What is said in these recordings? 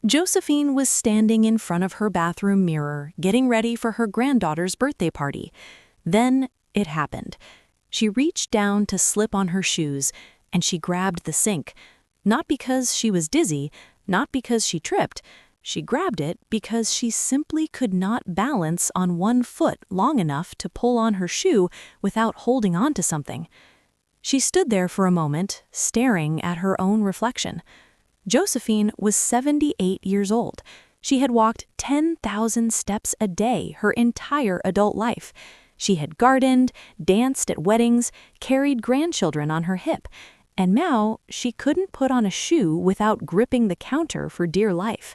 Josephine was standing in front of her bathroom mirror, getting ready for her granddaughter's birthday party. Then it happened. She reached down to slip on her shoes, and she grabbed the sink. Not because she was dizzy, not because she tripped. She grabbed it because she simply could not balance on one foot long enough to pull on her shoe without holding on to something. She stood there for a moment, staring at her own reflection. Josephine was 78 years old. She had walked 10,000 steps a day her entire adult life. She had gardened, danced at weddings, carried grandchildren on her hip, and now she couldn't put on a shoe without gripping the counter for dear life.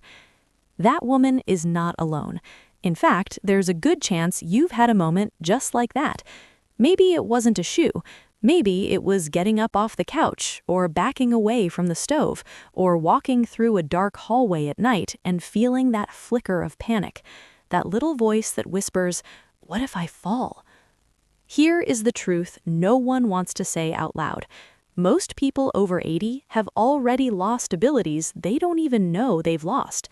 That woman is not alone. In fact, there's a good chance you've had a moment just like that. Maybe it wasn't a shoe. Maybe it was getting up off the couch, or backing away from the stove, or walking through a dark hallway at night and feeling that flicker of panic, that little voice that whispers, "What if I fall?" Here is the truth no one wants to say out loud. Most people over 80 have already lost abilities they don't even know they've lost.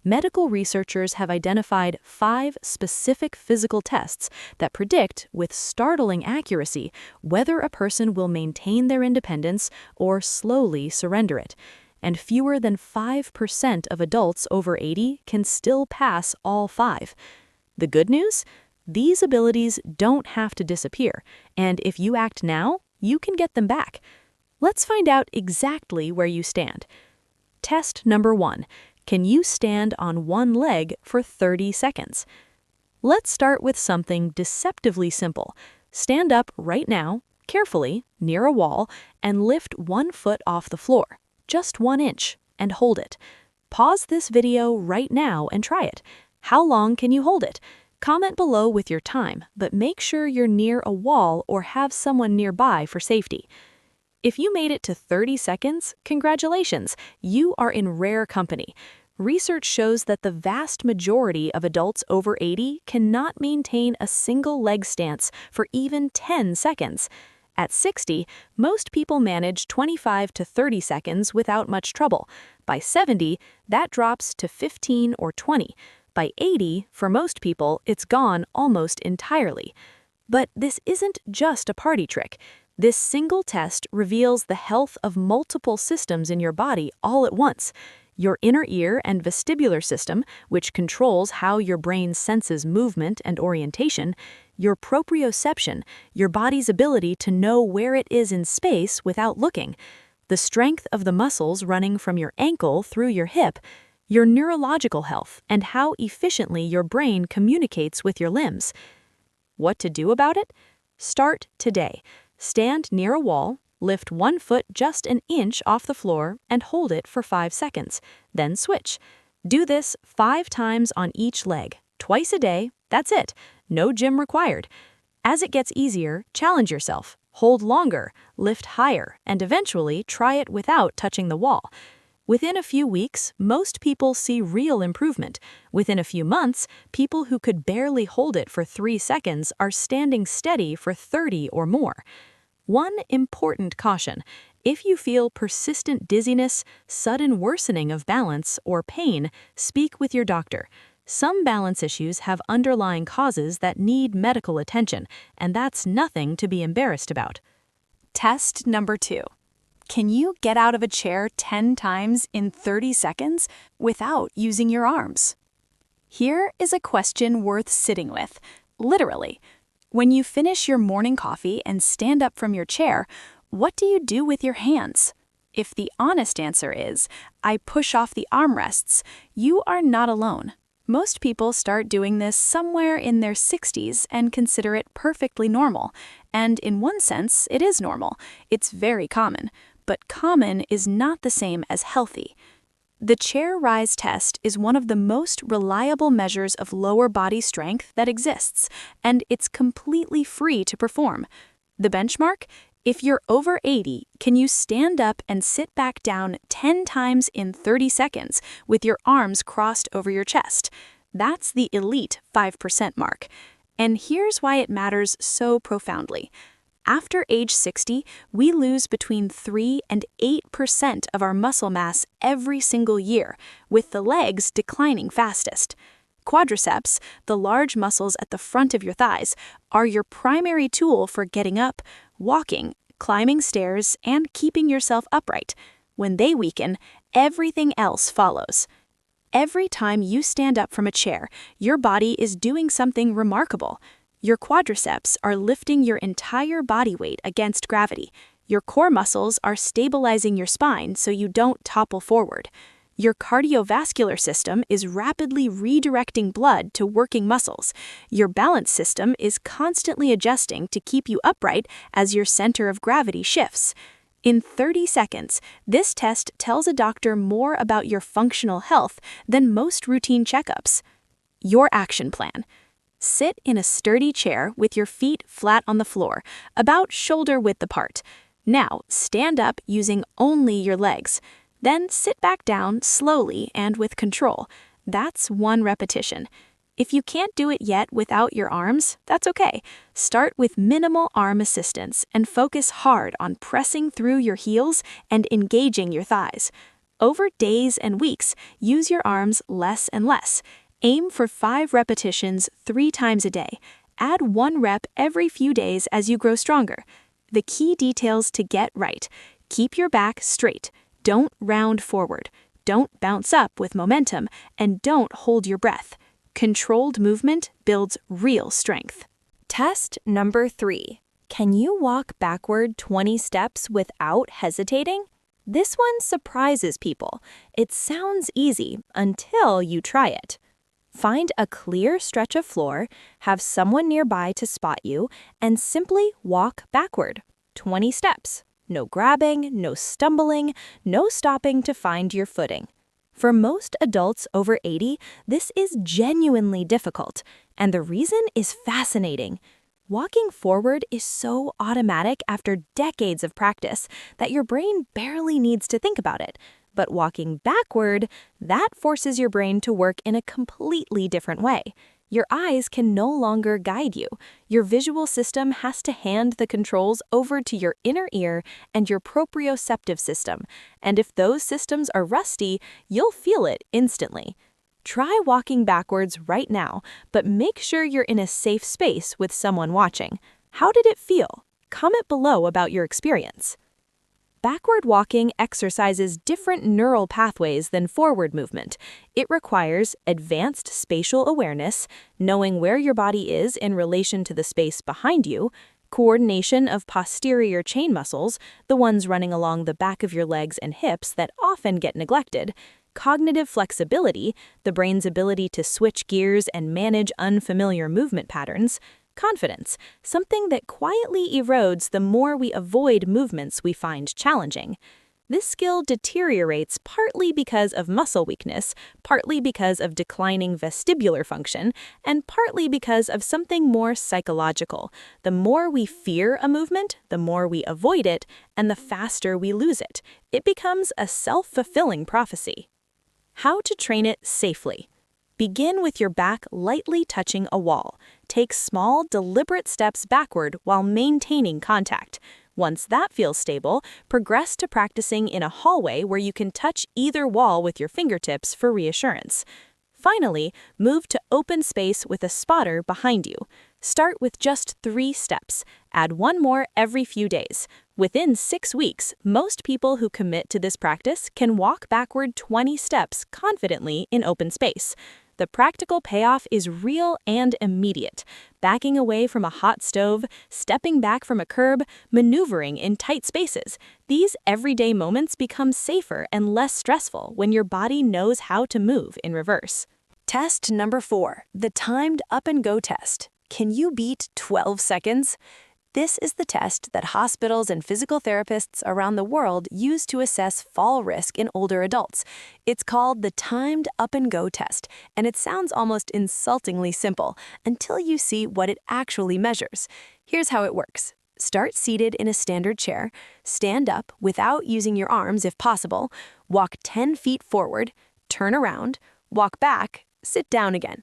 Medical researchers have identified 5 specific physical tests that predict with startling accuracy whether a person will maintain their independence or slowly surrender it. And fewer than 5% of adults over 80 can still pass all 5. The good news? These abilities don't have to disappear, and if you act now, you can get them back. Let's find out exactly where you stand. Test number 1. Can you stand on one leg for 30 seconds? Let's start with something deceptively simple. Stand up right now, carefully, near a wall, and lift one foot off the floor, just 1 inch, and hold it. Pause this video right now and try it. How long can you hold it? Comment below with your time, but make sure you're near a wall or have someone nearby for safety. If you made it to 30 seconds, congratulations, you are in rare company. Research shows that the vast majority of adults over 80 cannot maintain a single leg stance for even 10 seconds. At 60, most people manage 25 to 30 seconds without much trouble. By 70, that drops to 15 or 20. By 80, for most people, it's gone almost entirely. But this isn't just a party trick. This single test reveals the health of multiple systems in your body all at once. Your inner ear and vestibular system, which controls how your brain senses movement and orientation, your proprioception, your body's ability to know where it is in space without looking, the strength of the muscles running from your ankle through your hip, your neurological health, and how efficiently your brain communicates with your limbs. What to do about it? Start today. Stand near a wall, lift one foot just an inch off the floor, and hold it for 5 seconds. Then switch. Do this 5 times on each leg, twice a day. That's it. No gym required. As it gets easier, challenge yourself. Hold longer, lift higher, and eventually try it without touching the wall. Within a few weeks, most people see real improvement. Within a few months, people who could barely hold it for 3 seconds are standing steady for 30 or more. One important caution: if you feel persistent dizziness, sudden worsening of balance, or pain, speak with your doctor. Some balance issues have underlying causes that need medical attention, and that's nothing to be embarrassed about. Test number 2. Can you get out of a chair 10 times in 30 seconds without using your arms? Here is a question worth sitting with, literally. When you finish your morning coffee and stand up from your chair, what do you do with your hands? If the honest answer is, I push off the armrests, you are not alone. Most people start doing this somewhere in their 60s and consider it perfectly normal. And in one sense, it is normal. It's very common. But common is not the same as healthy. The chair rise test is one of the most reliable measures of lower body strength that exists, and it's completely free to perform. The benchmark? If you're over 80, can you stand up and sit back down 10 times in 30 seconds with your arms crossed over your chest? That's the elite 5% mark. And here's why it matters so profoundly. After age 60, we lose between 3 and 8% of our muscle mass every single year, with the legs declining fastest. Quadriceps, the large muscles at the front of your thighs, are your primary tool for getting up, walking, climbing stairs, and keeping yourself upright. When they weaken, everything else follows. Every time you stand up from a chair, your body is doing something remarkable. Your quadriceps are lifting your entire body weight against gravity. Your core muscles are stabilizing your spine so you don't topple forward. Your cardiovascular system is rapidly redirecting blood to working muscles. Your balance system is constantly adjusting to keep you upright as your center of gravity shifts. In 30 seconds, this test tells a doctor more about your functional health than most routine checkups. Your action plan. Sit in a sturdy chair with your feet flat on the floor, about shoulder width apart. Now, stand up using only your legs. Then sit back down slowly and with control. That's 1 repetition. If you can't do it yet without your arms, that's okay. Start with minimal arm assistance and focus hard on pressing through your heels and engaging your thighs. Over days and weeks, use your arms less and less. Aim for 5 repetitions 3 times a day. Add 1 rep every few days as you grow stronger. The key details to get right. Keep your back straight. Don't round forward. Don't bounce up with momentum, and don't hold your breath. Controlled movement builds real strength. Test number 3. Can you walk backward 20 steps without hesitating? This one surprises people. It sounds easy until you try it. Find a clear stretch of floor, have someone nearby to spot you, and simply walk backward. 20 steps. No grabbing, no stumbling, no stopping to find your footing. For most adults over 80, this is genuinely difficult, and the reason is fascinating. Walking forward is so automatic after decades of practice that your brain barely needs to think about it. But walking backward, that forces your brain to work in a completely different way. Your eyes can no longer guide you. Your visual system has to hand the controls over to your inner ear and your proprioceptive system. And if those systems are rusty, you'll feel it instantly. Try walking backwards right now, but make sure you're in a safe space with someone watching. How did it feel? Comment below about your experience. Backward walking exercises different neural pathways than forward movement. It requires advanced spatial awareness, knowing where your body is in relation to the space behind you, coordination of posterior chain muscles, the ones running along the back of your legs and hips that often get neglected, cognitive flexibility, the brain's ability to switch gears and manage unfamiliar movement patterns, confidence, something that quietly erodes the more we avoid movements we find challenging. This skill deteriorates partly because of muscle weakness, partly because of declining vestibular function, and partly because of something more psychological. The more we fear a movement, the more we avoid it, and the faster we lose it. It becomes a self-fulfilling prophecy. How to train it safely. Begin with your back lightly touching a wall. Take small, deliberate steps backward while maintaining contact. Once that feels stable, progress to practicing in a hallway where you can touch either wall with your fingertips for reassurance. Finally, move to open space with a spotter behind you. Start with just 3 steps. Add 1 more every few days. Within 6 weeks, most people who commit to this practice can walk backward 20 steps confidently in open space. The practical payoff is real and immediate. Backing away from a hot stove, stepping back from a curb, maneuvering in tight spaces. These everyday moments become safer and less stressful when your body knows how to move in reverse. Test number 4, the timed up and go test. Can you beat 12 seconds? This is the test that hospitals and physical therapists around the world use to assess fall risk in older adults. It's called the timed up and go test, and it sounds almost insultingly simple until you see what it actually measures. Here's how it works. Start seated in a standard chair, stand up without using your arms if possible, walk 10 feet forward, turn around, walk back, sit down again.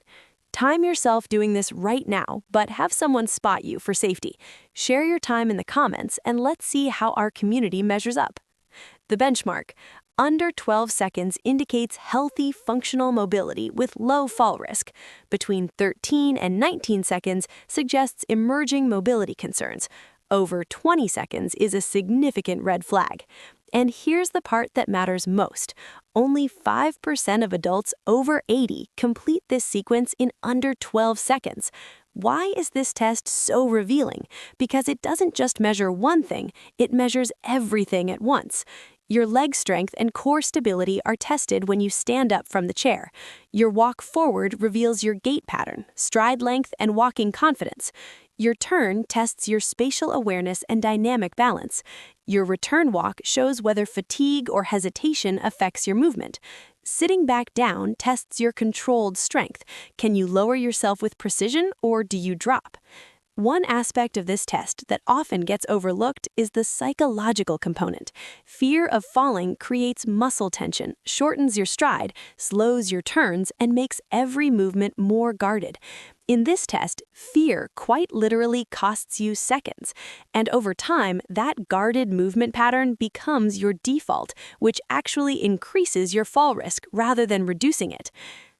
Time yourself doing this right now, but have someone spot you for safety. Share your time in the comments and let's see how our community measures up. The benchmark. Under 12 seconds indicates healthy, functional mobility with low fall risk. Between 13 and 19 seconds suggests emerging mobility concerns. Over 20 seconds is a significant red flag. And here's the part that matters most. Only 5% of adults over 80 complete this sequence in under 12 seconds. Why is this test so revealing? Because it doesn't just measure one thing, it measures everything at once. Your leg strength and core stability are tested when you stand up from the chair. Your walk forward reveals your gait pattern, stride length, and walking confidence. Your turn tests your spatial awareness and dynamic balance. Your return walk shows whether fatigue or hesitation affects your movement. Sitting back down tests your controlled strength. Can you lower yourself with precision or do you drop? One aspect of this test that often gets overlooked is the psychological component. Fear of falling creates muscle tension, shortens your stride, slows your turns, and makes every movement more guarded. In this test, fear quite literally costs you seconds. And over time, that guarded movement pattern becomes your default, which actually increases your fall risk rather than reducing it.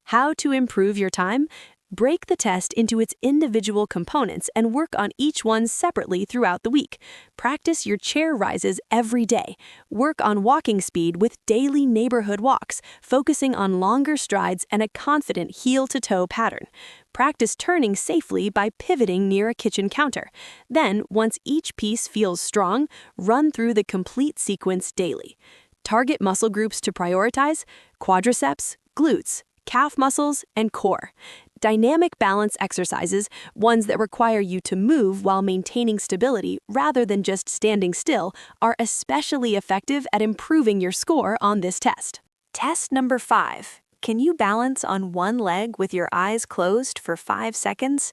How to improve your time? Break the test into its individual components and work on each one separately throughout the week. Practice your chair rises every day. Work on walking speed with daily neighborhood walks, focusing on longer strides and a confident heel-to-toe pattern. Practice turning safely by pivoting near a kitchen counter. Then, once each piece feels strong, run through the complete sequence daily. Target muscle groups to prioritize: quadriceps, glutes, calf muscles, and core. Dynamic balance exercises, ones that require you to move while maintaining stability rather than just standing still, are especially effective at improving your score on this test. Test number 5. Can you balance on one leg with your eyes closed for 5 seconds?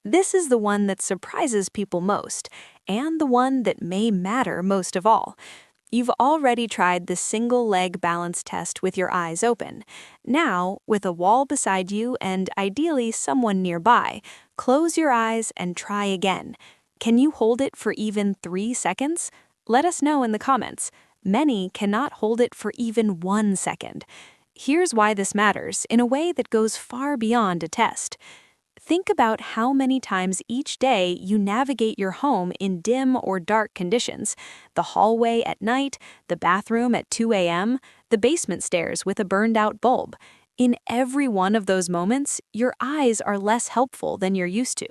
This is the one that surprises people most, and the one that may matter most of all. You've already tried the single leg balance test with your eyes open. Now, with a wall beside you and ideally someone nearby, close your eyes and try again. Can you hold it for even 3 seconds? Let us know in the comments. Many cannot hold it for even 1 second. Here's why this matters in a way that goes far beyond a test. Think about how many times each day you navigate your home in dim or dark conditions: the hallway at night, the bathroom at 2 a.m., the basement stairs with a burned-out bulb. In every one of those moments, your eyes are less helpful than you're used to,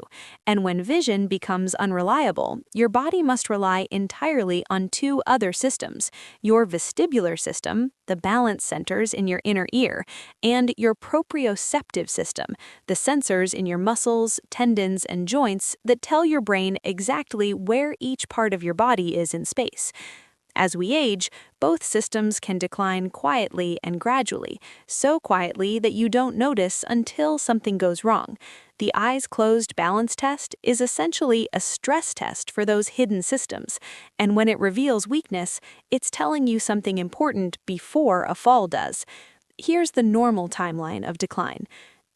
and when vision becomes unreliable, your body must rely entirely on 2 other systems: your vestibular system, the balance centers in your inner ear, and your proprioceptive system, the sensors in your muscles, tendons, and joints that tell your brain exactly where each part of your body is in space. As we age, both systems can decline quietly and gradually, so quietly that you don't notice until something goes wrong. The eyes closed balance test is essentially a stress test for those hidden systems, and when it reveals weakness, it's telling you something important before a fall does. Here's the normal timeline of decline.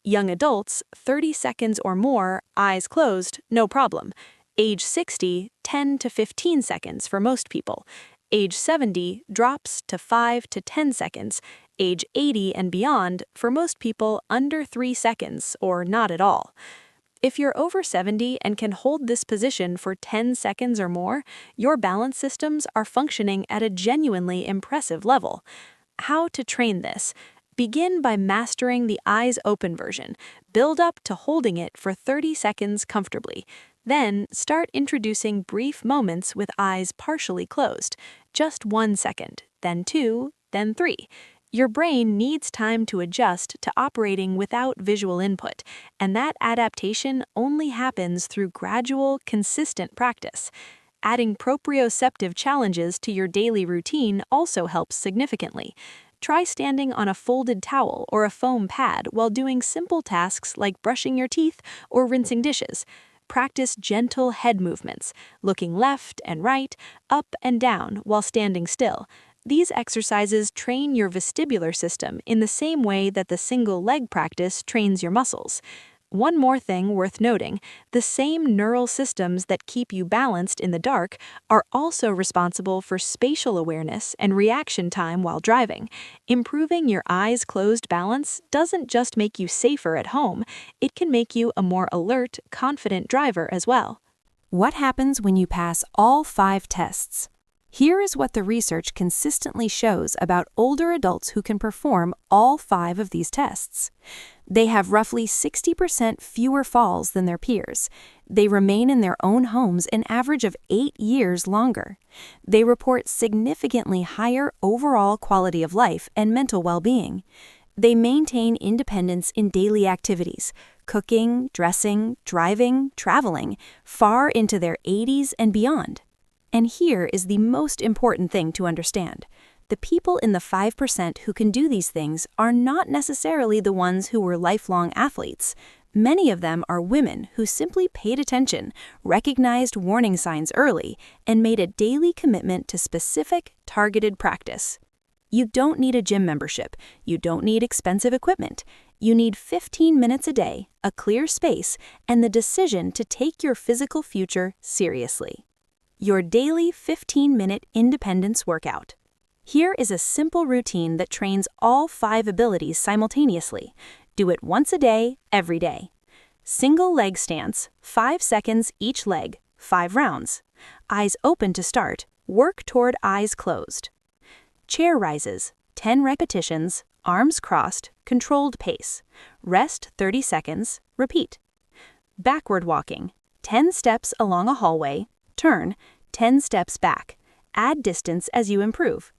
Young adults, 30 seconds or more, eyes closed, no problem. Age 60, 10 to 15 seconds for most people. Age 70 drops to 5 to 10 seconds. Age 80 and beyond, for most people, under 3 seconds or not at all. If you're over 70 and can hold this position for 10 seconds or more, your balance systems are functioning at a genuinely impressive level. How to train this? Begin by mastering the eyes open version. Build up to holding it for 30 seconds comfortably. Then, start introducing brief moments with eyes partially closed. Just 1 second, then 2, then 3. Your brain needs time to adjust to operating without visual input, and that adaptation only happens through gradual, consistent practice. Adding proprioceptive challenges to your daily routine also helps significantly. Try standing on a folded towel or a foam pad while doing simple tasks like brushing your teeth or rinsing dishes. Practice gentle head movements, looking left and right, up and down while standing still. These exercises train your vestibular system in the same way that the single leg practice trains your muscles. One more thing worth noting, the same neural systems that keep you balanced in the dark are also responsible for spatial awareness and reaction time while driving. Improving your eyes closed balance doesn't just make you safer at home, it can make you a more alert, confident driver as well. What happens when you pass all 5 tests? Here is what the research consistently shows about older adults who can perform all 5 of these tests. They have roughly 60% fewer falls than their peers. They remain in their own homes an average of 8 years longer. They report significantly higher overall quality of life and mental well-being. They maintain independence in daily activities, cooking, dressing, driving, traveling, far into their 80s and beyond. And here is the most important thing to understand. The people in the 5% who can do these things are not necessarily the ones who were lifelong athletes. Many of them are women who simply paid attention, recognized warning signs early, and made a daily commitment to specific, targeted practice. You don't need a gym membership. You don't need expensive equipment. You need 15 minutes a day, a clear space, and the decision to take your physical future seriously. Your daily 15-minute independence workout. Here is a simple routine that trains all 5 abilities simultaneously. Do it once a day, every day. Single leg stance, 5 seconds each leg, 5 rounds. Eyes open to start, work toward eyes closed. Chair rises, 10 repetitions, arms crossed, controlled pace. Rest 30 seconds, repeat. Backward walking, 10 steps along a hallway, turn, 10 steps back. Add distance as you improve.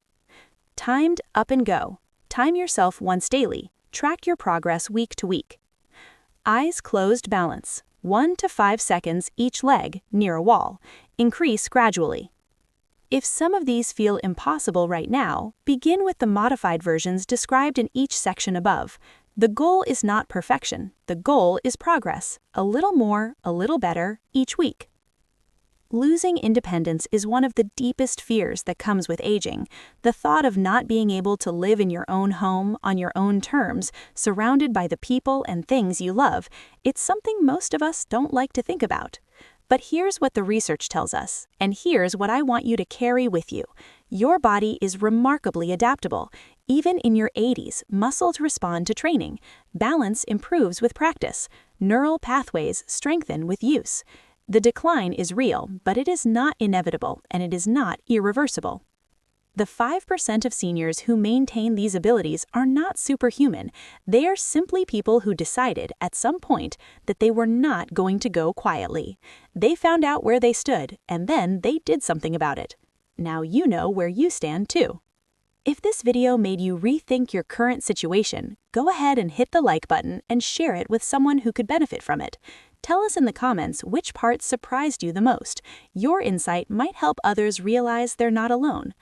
Timed up and go. Time yourself once daily. Track your progress week to week. Eyes closed balance, 1 to 5 seconds each leg near a wall. Increase gradually. If some of these feel impossible right now, begin with the modified versions described in each section above. The goal is not perfection. The goal is progress. A little more, a little better, each week. Losing independence is one of the deepest fears that comes with aging. The thought of not being able to live in your own home, on your own terms, surrounded by the people and things you love, it's something most of us don't like to think about. But here's what the research tells us, and here's what I want you to carry with you. Your body is remarkably adaptable. Even in your 80s, muscles respond to training. Balance improves with practice. Neural pathways strengthen with use. The decline is real, but it is not inevitable, and it is not irreversible. The 5% of seniors who maintain these abilities are not superhuman. They are simply people who decided at some point that they were not going to go quietly. They found out where they stood, and then they did something about it. Now you know where you stand too. If this video made you rethink your current situation, go ahead and hit the like button and share it with someone who could benefit from it. Tell us in the comments which part surprised you the most. Your insight might help others realize they're not alone.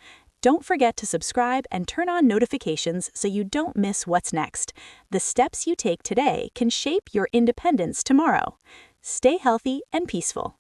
Don't forget to subscribe and turn on notifications so you don't miss what's next. The steps you take today can shape your independence tomorrow. Stay healthy and peaceful.